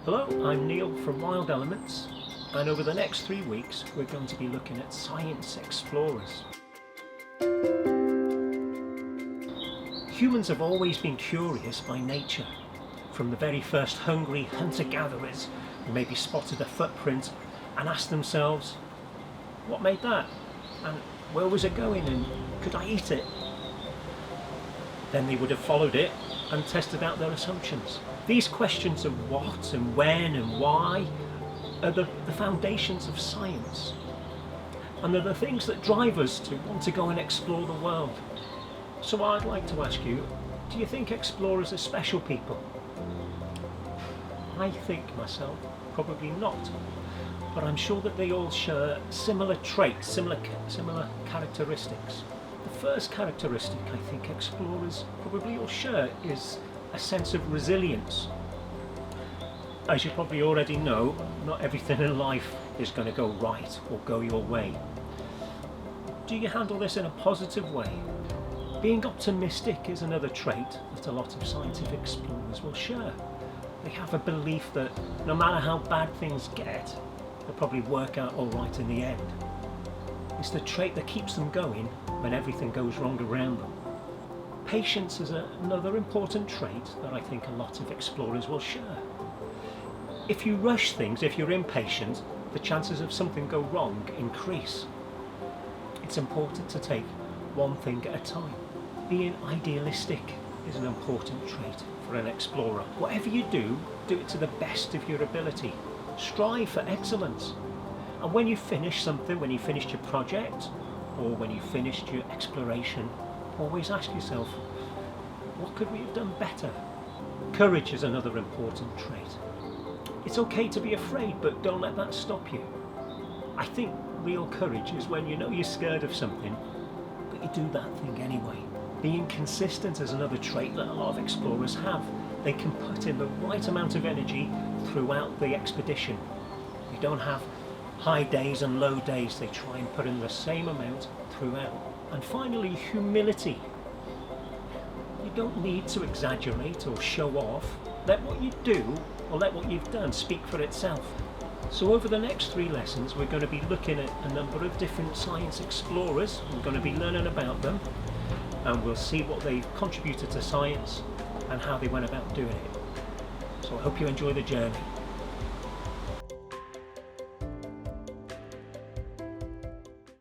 Hello, I'm Neil from Wild Elements, and over the next 3 weeks we're going to be looking at science explorers. Humans have always been curious by nature. From the very first hungry hunter-gatherers who maybe spotted a footprint and asked themselves, what made that? And where was it going, and could I eat it? Then they would have followed it and tested out their assumptions. These questions of what and when and why are the foundations of science. And they're the things that drive us to want to go and explore the world. So I'd like to ask you, do you think explorers are special people? I think myself, probably not. But I'm sure that they all share similar traits, similar characteristics. The first characteristic I think explorers probably all share is a sense of resilience. As you probably already know, not everything in life is going to go right or go your way. Do you handle this in a positive way? Being optimistic is another trait that a lot of scientific explorers will share. They have a belief that no matter how bad things get, they'll probably work out all right in the end. It's the trait that keeps them going when everything goes wrong around them. Patience is another important trait that I think a lot of explorers will share. If you rush things, if you're impatient, the chances of something go wrong increase. It's important to take one thing at a time. Being idealistic is an important trait for an explorer. Whatever you do it to the best of your ability. Strive for excellence. And when you finish something, when you finished your project, or when you finished your exploration, always ask yourself, what could we have done better? Courage is another important trait. It's okay to be afraid, but don't let that stop you. I think real courage is when you know you're scared of something, but you do that thing anyway. Being consistent is another trait that a lot of explorers have. They can put in the right amount of energy throughout the expedition. They don't have high days and low days. They try and put in the same amount throughout. And finally, humility. You don't need to exaggerate or show off. Let what you do or let what you've done speak for itself. So over the next 3 lessons, we're going to be looking at a number of different science explorers. We're going to be learning about them, and we'll see what they've contributed to science and how they went about doing it. So I hope you enjoy the journey.